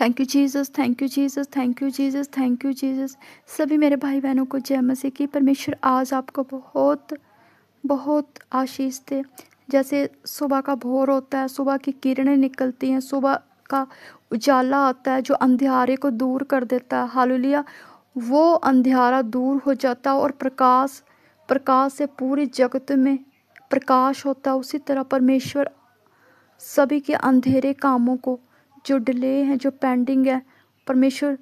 Thank you Jesus, thank you Jesus, thank you Jesus, thank you Jesus. सभी मेरे भाई बहनों को जय मसीह की। परमेश्वर आज आपको बहुत बहुत आशीष दे। जैसे सुबह का भोर होता है, सुबह की किरणें निकलती हैं, सुबह का उजाला आता है जो अंधियारे को दूर कर देता है। हालेलुया। वो अंधियारा दूर हो जाता है और प्रकाश प्रकाश से पूरी जगत में प्रकाश होता है। उसी तरह परमेश्वर सभी के अंधेरे कामों को, जो डिले हैं, जो पेंडिंग है, परमेश्वर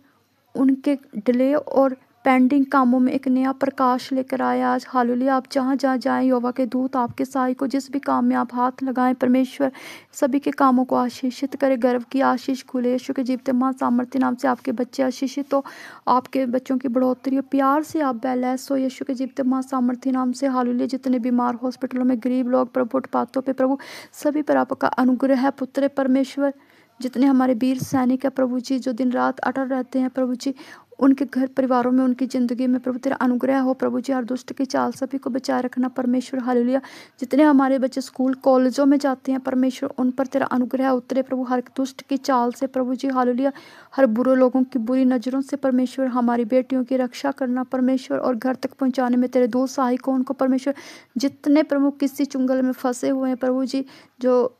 उनके डिले और पेंडिंग कामों में एक नया प्रकाश लेकर आए आज। हालेलुया। आप जहाँ जहाँ जाएं, यहोवा के दूत आपके सहाय को, जिस भी काम में आप हाथ लगाएं, परमेश्वर सभी के कामों को आशीषित करे। गर्व की आशीष खुले यीशु के जीवते मां सामर्थ्य नाम से आपके बच्चे आशीषित हो, आपके बच्चों की बढ़ोतरी हो, प्यार से आप बैलेंस हो यीशु के जीवते मां सामर्थ्य नाम से। हालेलुया। जितने बीमार हॉस्पिटलों में, गरीब लोग प्रभु, फुटपाथों पे प्रभु, सभी पर आपका अनुग्रह है पुत्र परमेश्वर। जितने हमारे वीर सैनिक है प्रभु जी, जो दिन रात अटल रहते हैं प्रभु जी, उनके घर परिवारों में, उनकी ज़िंदगी में प्रभु तेरा अनुग्रह हो प्रभु जी। हर दुष्ट की चाल सभी को बचाए रखना परमेश्वर। हालेलुया। जितने हमारे बच्चे स्कूल कॉलेजों में जाते हैं परमेश्वर, उन पर तेरा अनुग्रह उतरे प्रभु, हर दुष्ट की चाल से प्रभु जी। हालेलुया। हर बुरे लोगों की बुरी नज़रों से परमेश्वर हमारी बेटियों की रक्षा करना परमेश्वर, और घर तक पहुँचाने में तेरे दूत सहायक हो उनको परमेश्वर। जितने प्रमुख किसी चुंगल में फंसे हुए हैं प्रभु जी, जो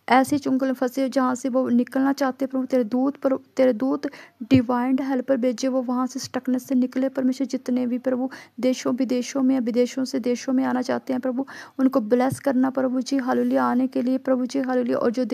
ऐसी चुंगल में फंसे जहाँ से वो निकलना चाहते हैं प्रभु, तेरे दूत डिवाइन हेल्पर भेजे, वो वहाँ से स्टकनेस से निकले परमेश्वर। जितने भी प्रभु देशों विदेशों में, विदेशों से देशों में आना चाहते हैं प्रभु, उनको ब्लेस करना प्रभु जी। हालेलुया। आने के लिए प्रभु जी। हालेलुया। और जो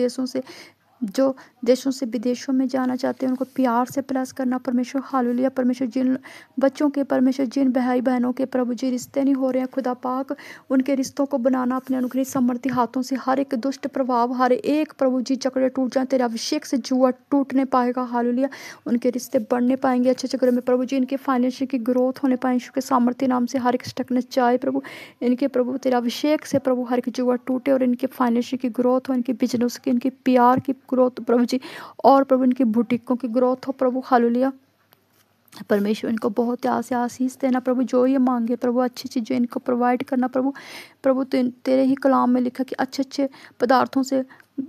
देशों से विदेशों में जाना चाहते हैं, उनको प्यार से प्लस करना परमेश्वर। हालेलुया। परमेश्वर जिन बच्चों के परमेश्वर, जिन भाई बहनों के प्रभु जी रिश्ते नहीं हो रहे हैं, खुदा पाक उनके रिश्तों को बनाना अपने अनुग्रह समर्थी हाथों से। हर एक दुष्ट प्रभाव, हर एक प्रभु जी जकड़े टूट जाए, तेरे अभिषेक से जुआ टूटने पाएगा। हालेलुया। उनके रिश्ते बढ़ने पाएंगे अच्छे अच्छे में प्रभु जी। इनके फाइनेंशियल की ग्रोथ होने पाए यीशु के सामर्थ्य नाम से। हर एक स्टकनेस जाए प्रभु, इनके प्रभु तेरे अभिषेक से प्रभु हर एक जुआ टूटे, और इनके फाइनेंशियल की ग्रोथ हो, इनके बिजनेस की, इनकी प्यार की ग्रोथ प्रभु जी, और प्रभु इनकी बुटीकों की ग्रोथ हो प्रभु। हालेलुया। परमेश्वर इनको बहुत से आशीष देना प्रभु, जो ये मांगे प्रभु अच्छी चीज़ें इनको प्रोवाइड करना प्रभु। प्रभु तेरे ही कलाम में लिखा कि अच्छे अच्छे पदार्थों से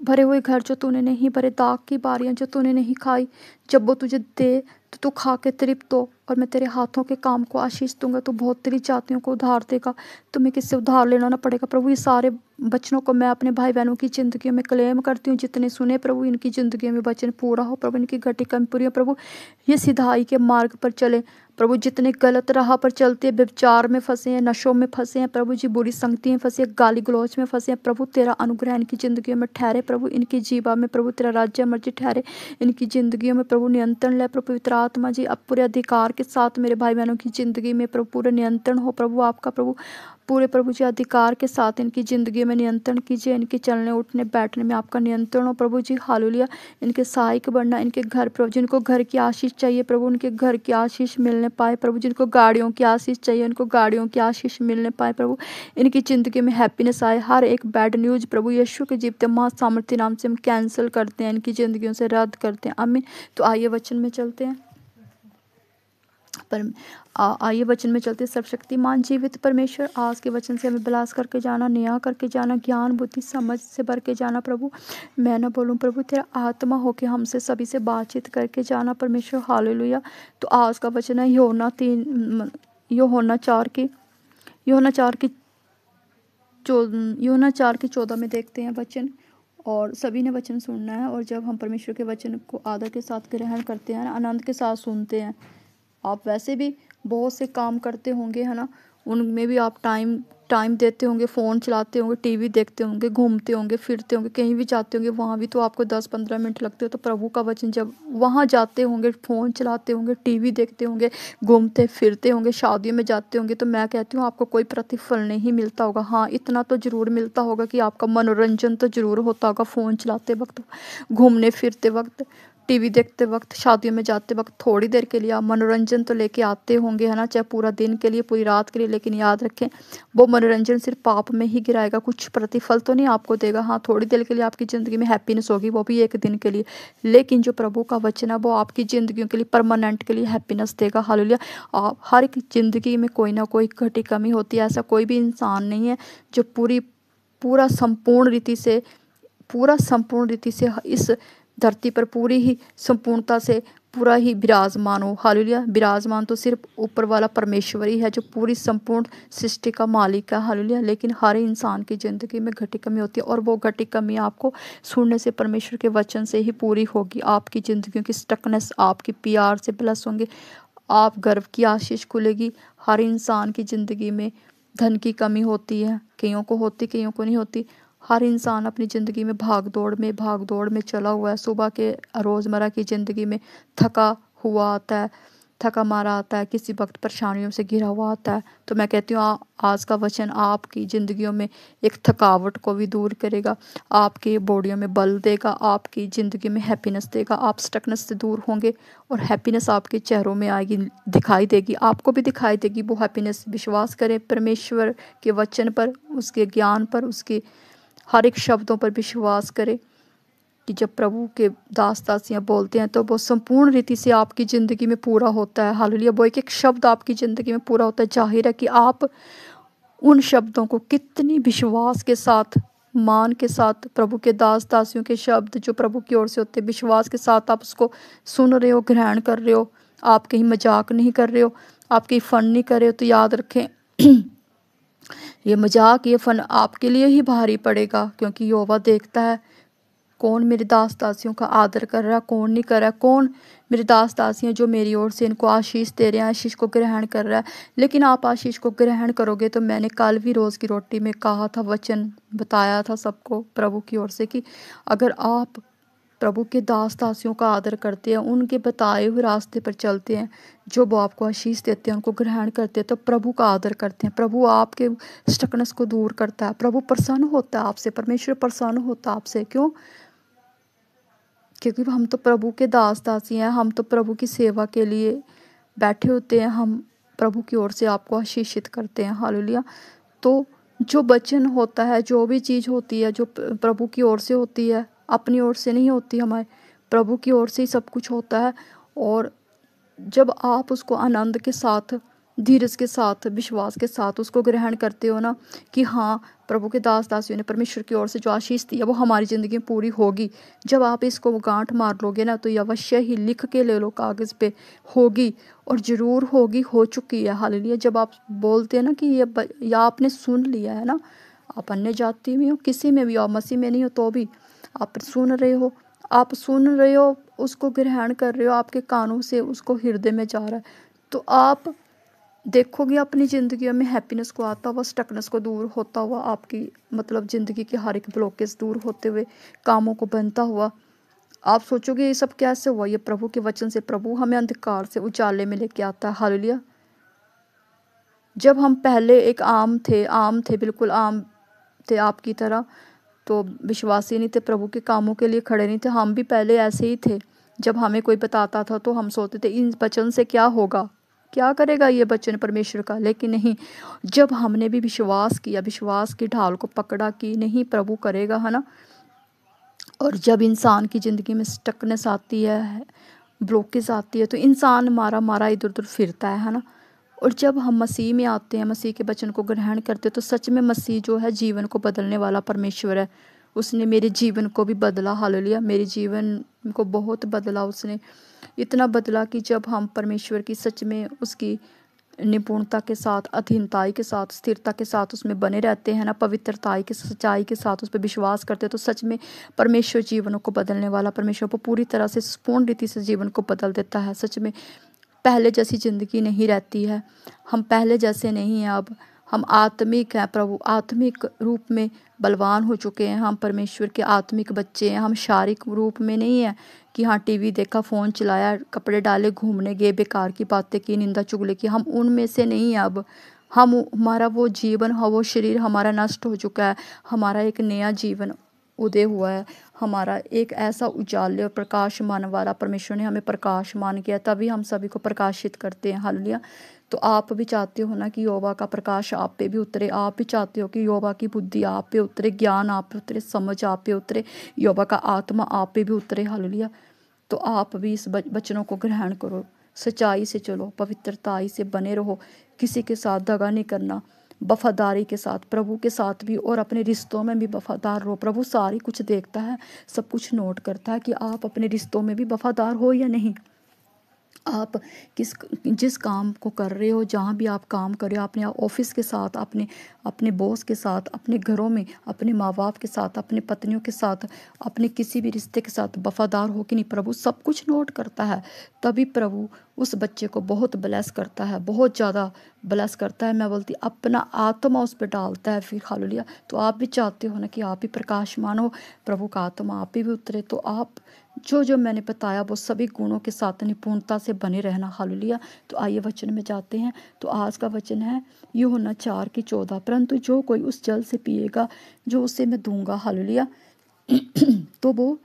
भरे हुए घर जो तूने नहीं भरे, दाग की बारियां जो तूने नहीं खाई, जब वो तुझे दे तो तू खा के तृप्त हो, और मैं तेरे हाथों के काम को आशीष दूंगा। तो बहुत तेरी जातियों को उधार देगा, तुम्हें किससे उधार लेना ना पड़ेगा प्रभु। ये सारे वचनों को मैं अपने भाई बहनों की ज़िंदगी में क्लेम करती हूँ। जितने सुने प्रभु, इनकी ज़िंदगी में वचन पूरा हो प्रभु, इनकी घटी कमी पूरी हो प्रभु। ये सिधाई के मार्ग पर चले प्रभु। जितने गलत राह पर चलते हैं, व्यभिचार में फंसे हैं, नशों में फंसे हैं प्रभु जी, बुरी संगति में फंसे हैं, गाली गलौच में फंसे हैं प्रभु, तेरा अनुग्रह इनकी ज़िंदगी में ठहरे प्रभु। इनकी जीवा में प्रभु तेरा राज्य मर्जी ठहरे, इनकी ज़िंदगी में प्रभु नियंत्रण ले प्रभु। पवित्र आत्मा जी अब पूरे अधिकार के साथ मेरे भाई बहनों की ज़िंदगी में प्रभु पूरे नियंत्रण हो प्रभु आपका प्रभु। पूरे प्रभु जी अधिकार के साथ इनकी ज़िंदगी में नियंत्रण कीजिए, इनके चलने उठने बैठने में आपका नियंत्रण हो प्रभु जी। हालेलुया। इनके सहायक बनना, इनके घर प्रभु, जिनको घर की आशीष चाहिए प्रभु, उनके घर की आशीष मिलने पाए प्रभु। जिनको गाड़ियों की आशीष चाहिए, उनको गाड़ियों की आशीष मिलने पाए प्रभु। इनकी ज़िंदगी में हैप्पीनेस आए। हर एक बैड न्यूज़ प्रभु यीशु के जीवते महा सामर्थ्य नाम से हम कैंसिल करते हैं, इनकी ज़िंदगियों से रद्द करते हैं। आमीन। तो आइए वचन में चलते हैं। पर आइए वचन में चलते। सर्वशक्तिमान जीवित परमेश्वर, आज के वचन से हमें बिलास करके जाना, नया करके जाना, ज्ञान बुद्धि समझ से भर के जाना प्रभु। मैं ना बोलूं प्रभु, तेरा आत्मा होके हमसे सभी से बातचीत करके जाना परमेश्वर। हालेलुया। तो आज का वचन है यूहन्ना 4:14 में देखते हैं वचन। और सभी ने वचन सुनना है, और जब हम परमेश्वर के वचन को आदर के साथ ग्रहण करते हैं, आनंद के साथ सुनते हैं। आप वैसे भी बहुत से काम करते होंगे है ना, उनमें भी आप टाइम देते होंगे, फ़ोन चलाते होंगे, टीवी देखते होंगे, घूमते होंगे, फिरते होंगे, कहीं भी जाते होंगे, वहाँ भी तो आपको 10-15 मिनट लगते हो। तो प्रभु का वचन जब वहाँ जाते होंगे, फ़ोन चलाते होंगे, टीवी देखते होंगे, घूमते फिरते होंगे, शादियों में जाते होंगे, तो मैं कहती हूँ आपको कोई प्रतिफल नहीं मिलता होगा। हाँ, इतना तो ज़रूर मिलता होगा कि आपका मनोरंजन तो ज़रूर होता होगा। फ़ोन चलाते वक्त, घूमने फिरते वक्त, टीवी देखते वक्त, शादियों में जाते वक्त थोड़ी देर के लिए आप मनोरंजन तो लेके आते होंगे है ना, चाहे पूरा दिन के लिए, पूरी रात के लिए। लेकिन याद रखें, वो मनोरंजन सिर्फ पाप में ही गिराएगा, कुछ प्रतिफल तो नहीं आपको देगा। हाँ, थोड़ी देर के लिए आपकी ज़िंदगी में हैप्पीनेस होगी, वो भी एक दिन के लिए। लेकिन जो प्रभु का वचन है वो आपकी ज़िंदगी के लिए परमानेंट के लिए हैप्पीनेस देगा। हालेलुया। आप हर एक ज़िंदगी में कोई ना कोई घटी कमी होती है। ऐसा कोई भी इंसान नहीं है जो पूरा संपूर्ण रीति से इस धरती पर पूरी ही संपूर्णता से पूरा ही विराजमान हो। हालेलुया। विराजमान तो सिर्फ ऊपर वाला परमेश्वर ही है जो पूरी संपूर्ण सृष्टि का मालिक है। हालेलुया। लेकिन हर इंसान की ज़िंदगी में घटी कमी होती है और वो घटी कमी आपको सुनने से, परमेश्वर के वचन से ही पूरी होगी। आपकी ज़िंदगियों की स्टकनेस आपकी प्यार से प्लस होंगे, आप गर्व की आशीष खुलेगी। हर इंसान की ज़िंदगी में धन की कमी होती है, कईयों को होती, कईयों को नहीं होती। हर इंसान अपनी ज़िंदगी में भाग दौड़ में चला हुआ है। सुबह के रोज़मर्रा की ज़िंदगी में थका हुआ आता है, थका मारा आता है, किसी वक्त परेशानियों से घिरा हुआ आता है। तो मैं कहती हूँ आज का वचन आपकी ज़िंदगियों में एक थकावट को भी दूर करेगा, आपके बॉडियों में बल देगा, आपकी ज़िंदगी में हैप्पीनेस देगा। आप स्टकनेस से दूर होंगे और हैप्पीनेस आपके चेहरों में आएगी, दिखाई देगी, आपको भी दिखाई देगी वो हैप्पीनेस। विश्वास करें परमेश्वर के वचन पर, उसके ज्ञान पर, उसके हर एक शब्दों पर विश्वास करें कि जब प्रभु के दास दासियाँ बोलते हैं तो वो संपूर्ण रीति से आपकी ज़िंदगी में पूरा होता है। हालेलुया। वो एक एक शब्द आपकी ज़िंदगी में पूरा होता है। जाहिर है कि आप उन शब्दों को कितनी विश्वास के साथ, मान के साथ, प्रभु के दास दासियों के शब्द जो प्रभु की ओर से होते हैं, विश्वास के साथ आप उसको सुन रहे हो, ग्रहण कर रहे हो। आप कहीं मजाक नहीं कर रहे हो, आप कहीं फ़न नहीं कर रहे हो। तो याद रखें ये मजाक, ये फ़न आपके लिए ही भारी पड़ेगा, क्योंकि यहोवा देखता है कौन मेरे दास दासियों का आदर कर रहा है, कौन नहीं कर रहा है, कौन मेरे दास दासियाँ जो मेरी ओर से इनको आशीष दे रहे हैं, आशीष को ग्रहण कर रहा है। लेकिन आप आशीष को ग्रहण करोगे तो मैंने कल भी रोज़ की रोटी में कहा था, वचन बताया था सबको प्रभु की ओर से कि अगर आप प्रभु के दास दासियों का आदर करते हैं, उनके बताए हुए रास्ते पर चलते हैं, जो वो आपको आशीष देते हैं, उनको ग्रहण करते हैं, तो प्रभु का आदर करते हैं, प्रभु आपके स्टकनेस को दूर करता है, प्रभु प्रसन्न होता है आपसे, परमेश्वर प्रसन्न होता है आपसे। क्यों? क्योंकि हम तो प्रभु के दास दासी हैं, हम तो प्रभु की सेवा के लिए बैठे होते हैं, हम प्रभु की ओर से आपको आशीषित करते हैं। हालेलुया। तो जो वचन होता है, जो भी चीज़ होती है जो प्रभु की ओर से होती है, अपनी ओर से नहीं होती, हमारे प्रभु की ओर से ही सब कुछ होता है। और जब आप उसको आनंद के साथ, धीरज के साथ, विश्वास के साथ उसको ग्रहण करते हो ना कि हाँ प्रभु के दास दासियों ने परमेश्वर की ओर से जो आशीष दी है वो हमारी ज़िंदगी में पूरी होगी, जब आप इसको गांठ मार लोगे ना तो ये अवश्य ही लिख के ले लो कागज़ पे, होगी और ज़रूर होगी, हो चुकी है। हालेलुया। जब आप बोलते हैं ना कि ये आपने सुन लिया है ना, आप अन्य जाति में हो, किसी में भी हो, मसीह में नहीं हो तो भी आप सुन रहे हो, आप सुन रहे हो, उसको ग्रहण कर रहे हो, आपके कानों से उसको हृदय में जा रहा है, तो आप देखोगे अपनी ज़िंदगी में हैप्पीनेस को आता हुआ, स्टकनेस को दूर होता हुआ, आपकी मतलब ज़िंदगी की हर एक ब्लॉकेज दूर होते हुए, कामों को बनता हुआ। आप सोचोगे ये सब कैसे हुआ? ये प्रभु के वचन से। प्रभु हमें अंधकार से उजाले में लेके आता है। हालेलुया। जब हम पहले एक आम थे, बिल्कुल आम थे आपकी तरह, तो विश्वासी नहीं थे, प्रभु के कामों के लिए खड़े नहीं थे, हम भी पहले ऐसे ही थे। जब हमें कोई बताता था तो हम सोचते थे इन वचन से क्या होगा, क्या करेगा ये वचन परमेश्वर का। लेकिन नहीं, जब हमने भी विश्वास किया, विश्वास की ढाल को पकड़ा कि नहीं प्रभु करेगा, है ना। और जब इंसान की ज़िंदगी में स्टकनेस आती है, ब्लॉकेज आती है, तो इंसान मारा इधर उधर फिरता है ना। और जब हम मसीह में आते हैं, मसीह के वचन को ग्रहण करते हैं, तो सच में मसीह जो है जीवन को बदलने वाला परमेश्वर है। उसने मेरे जीवन को भी बदला। हालेलुया। मेरे जीवन को बहुत बदला उसने, इतना बदला कि जब हम परमेश्वर की सच में उसकी निपुणता के साथ, अधीनताई के साथ, स्थिरता के साथ उसमें बने रहते हैं ना, पवित्रताई के, सच्चाई के साथ उस पर विश्वास करते हैं, तो सच में परमेश्वर जीवनों को बदलने वाला परमेश्वर को पूरी तरह से पूर्ण रीति से जीवन को बदल देता है। सच में पहले जैसी ज़िंदगी नहीं रहती है, हम पहले जैसे नहीं हैं। अब हम आत्मिक हैं, प्रभु आत्मिक रूप में बलवान हो चुके हैं, हम परमेश्वर के आत्मिक बच्चे हैं। हम शारीरिक रूप में नहीं है कि हाँ टीवी देखा, फ़ोन चलाया, कपड़े डाले, घूमने गए, बेकार की बातें की, निंदा चुगली की, हम उनमें से नहीं हैं। अब हम, हमारा वो जीवन, वो शरीर हमारा नष्ट हो चुका है, हमारा एक नया जीवन उदय हुआ है, हमारा एक ऐसा उजाले और प्रकाशमान वाला परमेश्वर ने हमें प्रकाशमान किया, तभी हम सभी को प्रकाशित करते हैं। हालेलुया। तो आप भी चाहते हो ना कि यहोवा का प्रकाश आप पे भी उतरे, आप भी चाहते हो कि यहोवा की बुद्धि आप पे उतरे, ज्ञान आप पे उतरे, समझ आप पे उतरे, यहोवा का आत्मा आप पे भी उतरे। हालेलुया। तो आप भी इस वचनों को ग्रहण करो, सच्चाई से चलो, पवित्रताई से बने रहो, किसी के साथ दगा नहीं करना, वफादारी के साथ, प्रभु के साथ भी और अपने रिश्तों में भी वफादार रहो। प्रभु सारी कुछ देखता है, सब कुछ नोट करता है कि आप अपने रिश्तों में भी वफादार हो या नहीं। आप जिस काम को कर रहे हो, जहाँ भी आप काम कर रहे हो, अपने ऑफिस के साथ, अपने बॉस के साथ, अपने घरों में अपने माँ बाप के साथ, अपने पत्नियों के साथ, अपने किसी भी रिश्ते के साथ वफादार हो कि नहीं, प्रभु सब कुछ नोट करता है। तभी प्रभु उस बच्चे को बहुत ब्लेस करता है, बहुत ज़्यादा ब्लेस करता है। मैं बोलती अपना आत्मा उस पर डालता है फिर। हालेलुया। तो आप भी चाहते हो ना कि आप भी प्रकाशमान हो, प्रभु का आत्मा आप भी उतरे, तो आप जो मैंने बताया वो सभी गुणों के साथ निपुणता से बने रहना। हालेलुया। तो आइए वचन में जाते हैं। तो आज का वचन है यूहन्ना 4:14, परंतु जो कोई उस जल से पिएगा जो उसे मैं दूंगा, हालेलुया, तो वो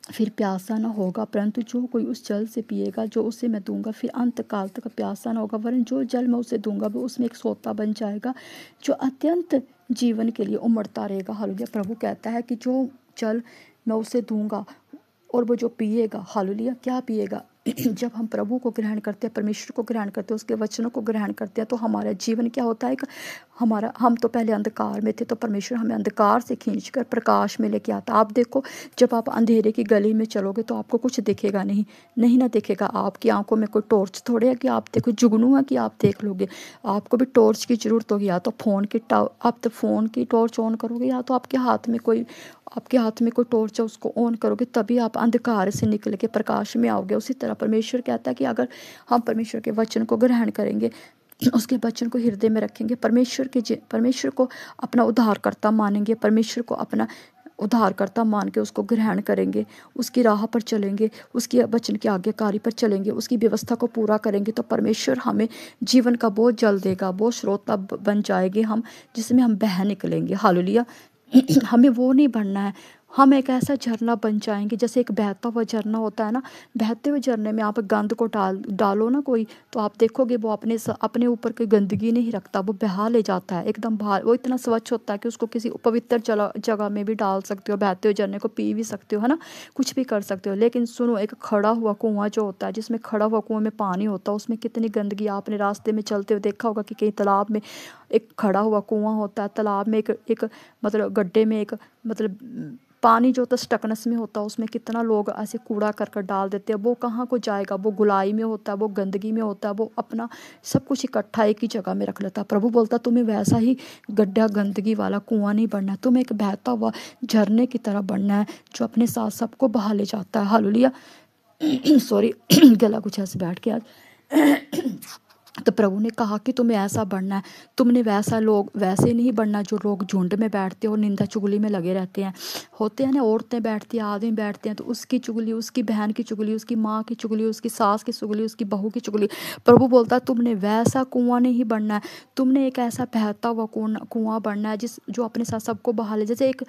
फिर प्यासा न होगा, परंतु जो कोई उस जल से पिएगा जो उसे मैं दूंगा फिर अंत काल तक प्यासा न होगा, वरन जो जल मैं उसे दूंगा वो उसमें एक सोता बन जाएगा जो अत्यंत जीवन के लिए उमड़ता रहेगा। हालेलुया। प्रभु कहता है कि जो जल मैं उसे दूंगा और वो जो पिएगा, हालेलुया, क्या पिएगा? जब हम प्रभु को ग्रहण करते हैं, परमेश्वर को ग्रहण करते हैं, उसके वचनों को ग्रहण करते हैं, तो हमारा जीवन क्या होता है? हम तो पहले अंधकार में थे, तो परमेश्वर हमें अंधकार से खींचकर प्रकाश में लेके आता। आप देखो, जब आप अंधेरे की गली में चलोगे तो आपको कुछ दिखेगा नहीं ना दिखेगा। आपकी आंखों में कोई टॉर्च थोड़े है कि आप देखो, जुगनू है कि आप देख लोगे। आपको भी टॉर्च की जरूरत होगी, या तो आप तो फ़ोन की टॉर्च ऑन करोगे, या तो आपके हाथ में कोई टॉर्च है उसको ऑन करोगे, तभी आप अंधकार से निकल के प्रकाश में आओगे। उसी तरह परमेश्वर कहता है कि अगर हम परमेश्वर के वचन को ग्रहण करेंगे, उसके वचन को हृदय में रखेंगे, परमेश्वर को अपना उद्धारकर्ता मानेंगे, परमेश्वर को अपना उद्धारकर्ता मान के उसको ग्रहण करेंगे, उसकी राह पर चलेंगे, उसकी वचन की आज्ञाकारी पर चलेंगे, उसकी व्यवस्था को पूरा करेंगे, तो परमेश्वर हमें जीवन का बहुत जल देगा, बहुत स्रोता बन जाएंगे हम, जिसमें हम बह निकलेंगे। हालेलुया। हमें वो नहीं बनना है, हम एक ऐसा झरना बन जाएंगे, जैसे एक बहता हुआ झरना होता है ना। बहते हुए झरने में आप गंद को डालो ना कोई, तो आप देखोगे वो अपने ऊपर कोई गंदगी नहीं रखता, वो बहा ले जाता है एकदम बाहर। वो इतना स्वच्छ होता है कि उसको किसी पवित्र जगह में भी डाल सकते हो, बहते हुए झरने को पी भी सकते हो, है ना, कुछ भी कर सकते हो। लेकिन सुनो, एक खड़ा हुआ कुआं जो होता है, जिसमें खड़ा हुआ कुआं में पानी होता है, उसमें कितनी गंदगी, आपने रास्ते में चलते हुए देखा होगा कि कहीं तालाब में एक खड़ा हुआ कुआं होता है, तालाब में एक मतलब गड्ढे में एक मतलब पानी जो होता है स्टकनेस में होता है, उसमें कितना लोग ऐसे कूड़ा कर डाल देते हैं। वो कहाँ को जाएगा? वो गुलाई में होता है, वो गंदगी में होता है, वो अपना सब कुछ इकट्ठा एक ही जगह में रख लेता है। प्रभु बोलता तुम्हें वैसा ही गड्ढा गंदगी वाला कुआं नहीं बनना है, तुम्हें एक बहता हुआ झरने की तरह बनना है, जो अपने साथ सबको बहा ले जाता है। हालेलुया। सॉरी, गला कुछ ऐसे बैठ के आज। तो प्रभु ने कहा कि तुम्हें ऐसा बनना है, तुमने वैसे नहीं बनना जो लोग झुंड में बैठते हैं और निंदा चुगली में लगे रहते हैं। होते हैं ना, औरतें बैठती हैं, आदमी बैठते हैं, तो उसकी चुगली, उसकी बहन की चुगली, उसकी माँ की चुगली, उसकी सास की चुगली, उसकी बहू की चुगली। प्रभु बोलता है तुमने वैसा कुआं नहीं बनना है, तुमने एक ऐसा बहता हुआ कुआं बनना है जो अपने साथ सबको बहा ले। जैसे एक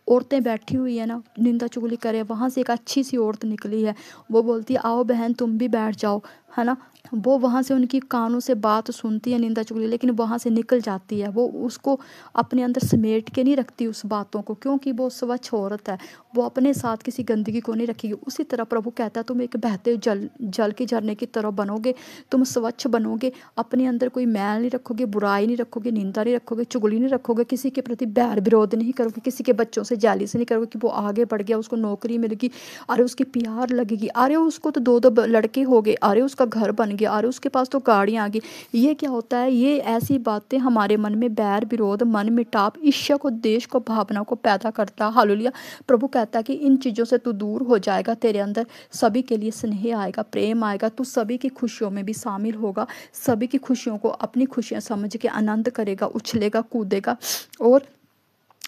औरतें बैठी हुई है ना, निंदा चुगली करे, वहाँ से एक अच्छी सी औरत निकली है, वो बोलती है आओ बहन तुम भी बैठ जाओ, है ना। वो वहाँ से उनकी कानों से बात सुनती है निंदा चुगली, लेकिन वहाँ से निकल जाती है। वो उसको अपने अंदर समेट के नहीं रखती उस बातों को, क्योंकि वो स्वच्छ औरत है, वो अपने साथ किसी गंदगी को नहीं रखेगी। उसी तरह प्रभु कहता है तुम एक बहते जल के झरने की तरह बनोगे, तुम स्वच्छ बनोगे, अपने अंदर कोई मैल नहीं रखोगे, बुराई नहीं रखोगे, निंदा नहीं रखोगे, चुगली नहीं रखोगे, किसी के प्रति बैर विरोध नहीं करोगे, किसी के बच्चों से जेलसी नहीं करोगे कि वो आगे बढ़ गया, उसको नौकरी मिल गई, अरे उसकी प्यार लगेगी, अरे उसको तो दो लड़के हो गए, अरे उसका घर बन गया, अरे उसके पास तो गाड़ियाँ आ गई। ये क्या होता है? ये ऐसी बातें हमारे मन में बैर विरोध, मन मिटाप, ईर्ष्या को, देश को, भावना को पैदा करता है। हालेलुया। प्रभु कहता है कि इन चीज़ों से तू दूर हो जाएगा, तेरे अंदर सभी के लिए स्नेह आएगा, प्रेम आएगा, तू सभी की खुशियों में भी शामिल होगा, सभी की खुशियों को अपनी खुशियाँ समझ के आनंद करेगा, उछलेगा, कूदेगा और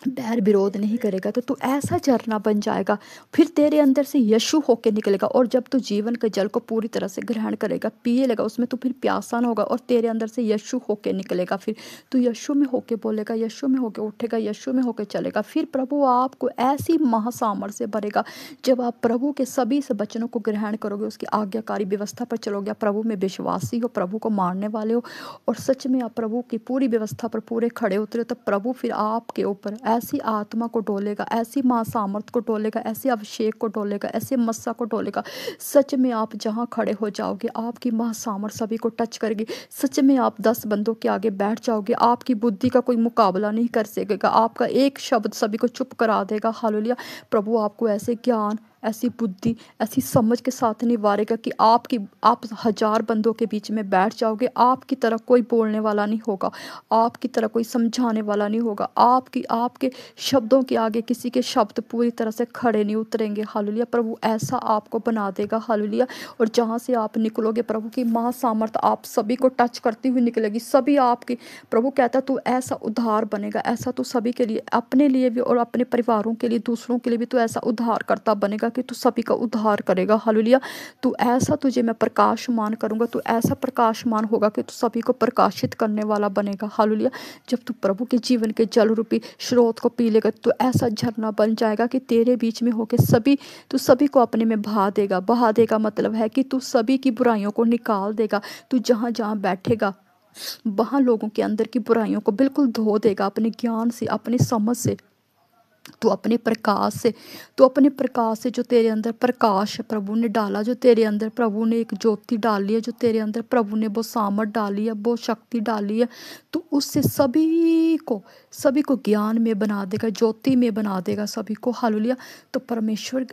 बैर विरोध नहीं करेगा। तो तू ऐसा झरना बन जाएगा, फिर तेरे अंदर से यीशु होके निकलेगा। और जब तू जीवन के जल को पूरी तरह से ग्रहण करेगा, पिए लेगा, उसमें तो फिर प्यासा ना होगा, और तेरे अंदर से यीशु होके निकलेगा। फिर तू यीशु में होके बोलेगा, यीशु में होके उठेगा, यीशु में होके चलेगा। फिर प्रभु आपको ऐसी महासामर्थ से भरेगा, जब आप प्रभु के सभी से वचनों को ग्रहण करोगे, उसकी आज्ञाकारी व्यवस्था पर चलोगे, प्रभु में विश्वासी हो, प्रभु को मानने वाले हो, और सच में आप प्रभु की पूरी व्यवस्था पर पूरे खड़े उतरे, तो प्रभु फिर आपके ऊपर ऐसी आत्मा को डोलेगा, ऐसी माँ सामर्थ को डोलेगा, ऐसे अभिषेक को डोलेगा, ऐसे मस्सा को डोलेगा। सच में आप जहाँ खड़े हो जाओगे आपकी माँ सामर्थ सभी को टच करेगी। सच में आप 10 बंदों के आगे बैठ जाओगे, आपकी बुद्धि का कोई मुकाबला नहीं कर सकेगा, आपका एक शब्द सभी को चुप करा देगा। हालेलुया। प्रभु आपको ऐसे ज्ञान, ऐसी बुद्धि, ऐसी समझ के साथ निवारेगा कि आप 1000 बंदों के बीच में बैठ जाओगे। आपकी तरह कोई बोलने वाला नहीं होगा, आपकी तरह कोई समझाने वाला नहीं होगा, आपके शब्दों के आगे किसी के शब्द पूरी तरह से खड़े नहीं उतरेंगे। हालेलुया। प्रभु ऐसा आपको बना देगा। हालेलुया। और जहाँ से आप निकलोगे प्रभु की महा सामर्थ आप सभी को टच करती हुई निकलेगी। सभी आपकी, प्रभु कहता तू ऐसा उद्धार बनेगा, ऐसा तू सभी के लिए, अपने लिए भी और अपने परिवारों के लिए, दूसरों के लिए भी तू ऐसा उद्धार करता बनेगा कि तू सभी का उद्धार करेगा। हालेलुया। तू ऐसा, तुझे मैं प्रकाशमान करूंगा, तू ऐसा प्रकाशमान होगा कि तू सभी को प्रकाशित करने वाला बनेगा। हालेलुया। जब तू प्रभु के जीवन के जल रूपी स्रोत को पी लेगा तो ऐसा झरना बन जाएगा कि तेरे बीच में होके तू सभी को अपने में बहा देगा। मतलब है कि तू सभी की बुराइयों को निकाल देगा। तू जहाँ जहाँ बैठेगा वहाँ लोगों के अंदर की बुराइयों को बिल्कुल धो देगा अपने ज्ञान से, अपनी समझ से, तो अपने प्रकाश से जो तेरे अंदर प्रकाश प्रभु ने डाला, जो तेरे अंदर प्रभु ने एक ज्योति डाली है, जो तेरे अंदर प्रभु ने वो सामर्थ डाली है, वो शक्ति डाली है, तो उससे सभी को ज्ञान में बना देगा, ज्योति में बना देगा सभी को। हालेलुया। तो परमेश्वर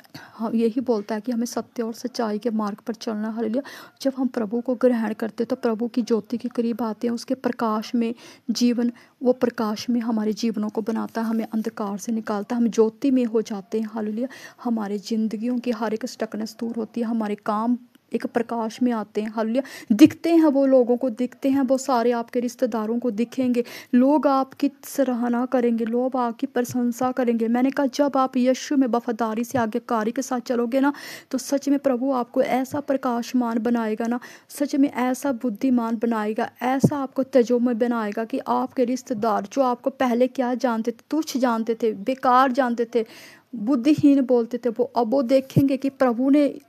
यही बोलता है कि हमें सत्य और सच्चाई के मार्ग पर चलना। हालेलुया। जब हम प्रभु को ग्रहण करते तो प्रभु की ज्योति के करीब आते हैं, उसके प्रकाश में जीवन, वो प्रकाश में हमारे जीवनों को बनाता है, हमें अंधकार से निकालता है, हम ज्योति में हो जाते हैं। हालेलुया। हमारे जिंदगियों की हर एक स्टकनेस दूर होती है, हमारे काम एक प्रकाश में आते हैं। हालेलुया। दिखते हैं, वो लोगों को दिखते हैं, वो सारे आपके रिश्तेदारों को दिखेंगे, लोग आपकी सराहना करेंगे, लोग आपकी प्रशंसा करेंगे। मैंने कहा जब आप यीशु में वफादारी से आज्ञाकारी के साथ चलोगे ना, तो सच में प्रभु आपको ऐसा प्रकाशमान बनाएगा ना, सच में ऐसा बुद्धिमान बनाएगा, ऐसा आपको तजुर्बा बनाएगा कि आपके रिश्तेदार जो आपको पहले क्या जानते थे, तुच्छ जानते थे, बेकार जानते थे, बुद्धिहीन बोलते थे, अब वो देखेंगे कि प्रभु ने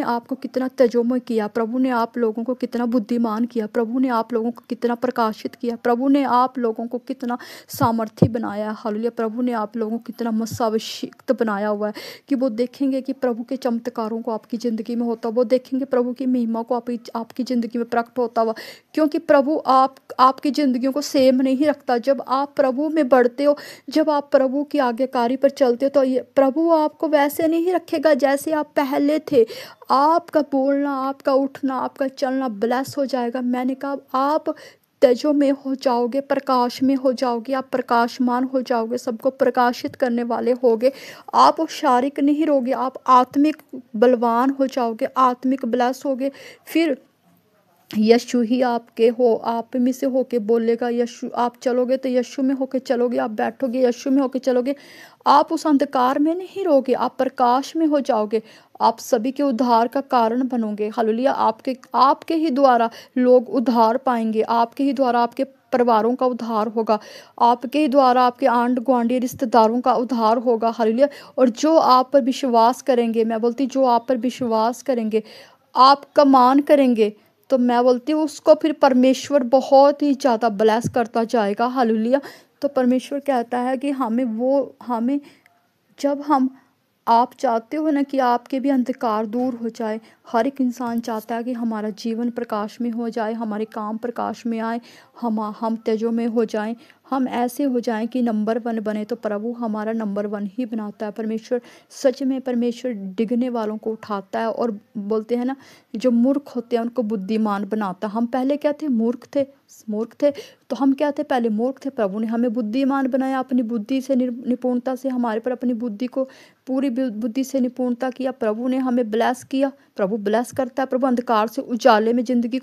आपको कितना तजुर्बा किया, प्रभु ने आप लोगों को कितना बुद्धिमान किया, प्रभु ने आप लोगों को कितना प्रकाशित किया, प्रभु ने आप लोगों को कितना सामर्थ्य बनाया। हालेलुया। प्रभु ने आप लोगों को कितना मस्साभिषिक्त बनाया हुआ है कि वो देखेंगे कि प्रभु के चमत्कारों को आपकी ज़िंदगी में होता, वो देखेंगे प्रभु की महिमा को आपकी ज़िंदगी में प्रकट होता हुआ, क्योंकि प्रभु आपकी ज़िंदगियों को सेम नहीं रखता। जब आप प्रभु में बढ़ते हो, जब आप प्रभु की आज्ञाकारी पर चलते हो, तो ये प्रभु आपको वैसे नहीं रखेगा जैसे आप पहले थे। आपका बोलना, आपका उठना, आपका चलना ब्लेस हो जाएगा। मैंने कहा आप तेजों में हो जाओगे, प्रकाश में हो जाओगे, आप प्रकाशमान हो जाओगे, सबको प्रकाशित करने वाले होगे। आप शारीरिक नहीं रहोगे, आप आत्मिक बलवान हो जाओगे, आत्मिक ब्लेस होगे। फिर यीशु ही आपके हो, आप में से होके बोलेगा। यीशु, आप चलोगे तो यीशु में होके चलोगे, आप बैठोगे यीशु में होके चलोगे, आप उस अंधकार में नहीं रहोगे, आप प्रकाश में हो जाओगे, आप सभी के उद्धार का कारण बनोगे। हालेलुया। आपके ही द्वारा लोग उद्धार पाएंगे, आपके ही द्वारा आपके परिवारों का उद्धार होगा, आपके ही द्वारा आपके आंड गुआंढी रिश्तेदारों का उद्धार होगा। हालेलुया। और जो आप पर विश्वास करेंगे, मैं बोलती जो आप पर विश्वास करेंगे, आपका मान करेंगे, तो मैं बोलती हूँ उसको फिर परमेश्वर बहुत ही ज़्यादा ब्लेस करता जाएगा। हालेलुया। तो परमेश्वर कहता है कि हमें जब आप चाहते हो ना कि आपके भी अंधकार दूर हो जाए, हर एक इंसान चाहता है कि हमारा जीवन प्रकाश में हो जाए, हमारे काम प्रकाश में आए, हम तेजों में हो जाएं, हम ऐसे हो जाएं कि नंबर 1 बने। तो प्रभु हमारा नंबर 1 ही बनाता है। परमेश्वर सच में, परमेश्वर डिगने वालों को उठाता है, और बोलते हैं ना जो मूर्ख होते हैं उनको बुद्धिमान बनाता। हम पहले क्या थे? मूर्ख थे। तो हम क्या थे? पहले मूर्ख थे। प्रभु ने हमें बुद्धिमान बनाया, अपनी बुद्धि से, निपुणता से हमारे पर अपनी बुद्धि को पूरी बुद्धि से निपुणता किया। प्रभु ने हमें ब्लेस किया। प्रभु ब्लेस करता है। प्रभु अंधकार से उजाले में ज़िंदगी को